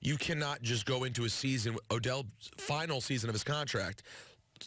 you cannot just go into a season, Odell's final season of his contract,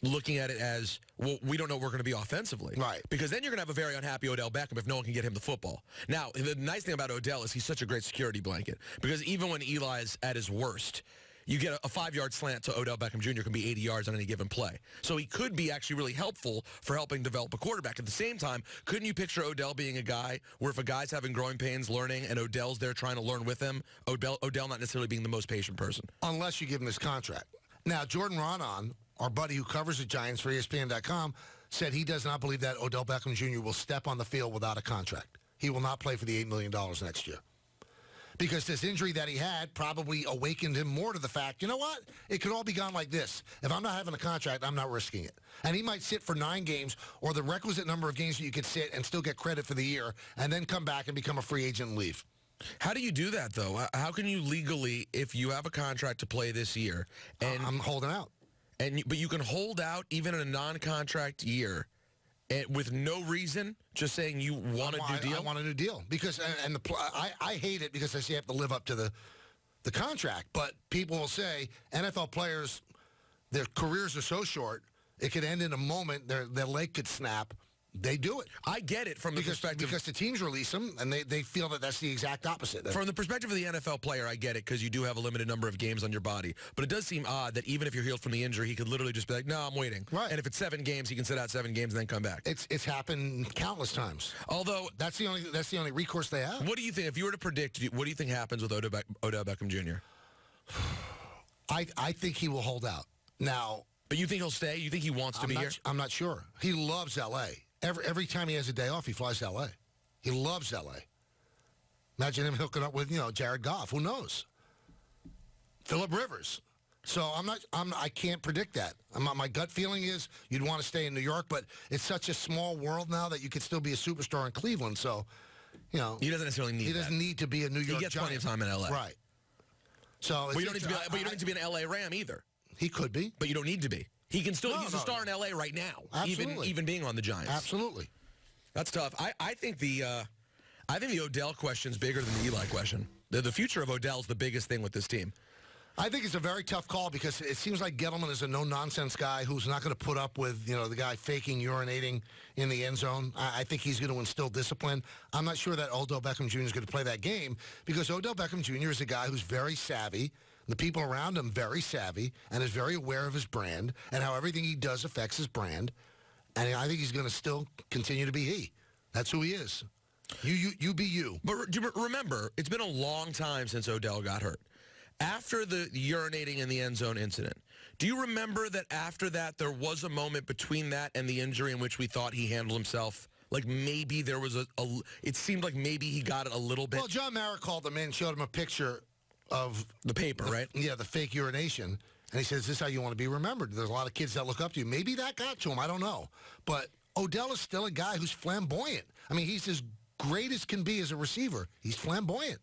looking at it as, well, we don't know what we're going to be offensively. Right. Because then you're going to have a very unhappy Odell Beckham if no one can get him the football. Now, the nice thing about Odell is he's such a great security blanket. Because even when Eli's at his worst, you get a 5-yard slant to Odell Beckham Jr. can be 80 yards on any given play. So he could be actually really helpful for helping develop a quarterback. At the same time, couldn't you picture Odell being a guy where if a guy's having growing pains learning and Odell's there trying to learn with him, Odell not necessarily being the most patient person? Unless you give him his contract. Now, Jordan Ronan, our buddy who covers the Giants for ESPN.com, said he does not believe that Odell Beckham Jr. will step on the field without a contract. He will not play for the $8 million next year. Because this injury that he had probably awakened him more to the fact, you know what? It could all be gone like this. If I'm not having a contract, I'm not risking it. And he might sit for 9 games or the requisite number of games that you could sit and still get credit for the year and then come back and become a free agent and leave. How do you do that, though? How can you legally, if you have a contract to play this year, and I'm holding out. But you can hold out even in a non-contract year with no reason, just saying you want a new deal? I want a new deal. Because I hate it because I say you have to live up to the contract. But people will say NFL players, their careers are so short, it could end in a moment, their leg could snap. They do it. I get it from the perspective. Because the teams release them, and they feel that that's the exact opposite. From the perspective of the NFL player, I get it, because you do have a limited number of games on your body. But it does seem odd that even if you're healed from the injury, he could literally just be like, no, I'm waiting. Right. And if it's 7 games, he can sit out 7 games and then come back. It's happened countless times. Although that's the only recourse they have. What do you think, if you were to predict, what do you think happens with Odell Beckham Jr.? I think he will hold out. Now, but you think he'll stay? You think he wants to be here? I'm not sure. He loves L.A. Every time he has a day off, he flies to L.A. He loves L.A. Imagine him hooking up with, Jared Goff. Who knows? Phillip Rivers. So I can't predict that. My gut feeling is you'd want to stay in New York, but it's such a small world now that you could still be a superstar in Cleveland. So, he doesn't necessarily need. He doesn't need to be a New York. He gets Giant. plenty of time in L.A. Right. So, but you don't need to be an L.A. Ram either. He could be, but you don't need to be. He can still. He's a star in L.A. right now. Absolutely. Even being on the Giants. Absolutely. That's tough. I think the Odell question's bigger than the Eli question. The future of Odell's the biggest thing with this team. I think it's a very tough call because it seems like Gettleman is a no-nonsense guy who's not going to put up with, the guy faking, urinating in the end zone. I think he's going to instill discipline. I'm not sure that Odell Beckham Jr. is going to play that game because Odell Beckham Jr. is a guy who's very savvy. The people around him very savvy and is very aware of his brand and how everything he does affects his brand. And I think he's going to still continue to be he. That's who he is. You be you. But remember, it's been a long time since Odell got hurt. After the urinating in the end zone incident, do you remember that after that there was a moment between that and the injury in which we thought he handled himself? Like maybe there was it seemed like maybe he got it a little bit. Well, John Mara called him in, showed him a picture of the paper, right? Yeah, the fake urination. And he says, this is how you want to be remembered. There's a lot of kids that look up to you. Maybe that got to him. I don't know. But Odell is still a guy who's flamboyant. I mean, he's as great as can be as a receiver. He's flamboyant.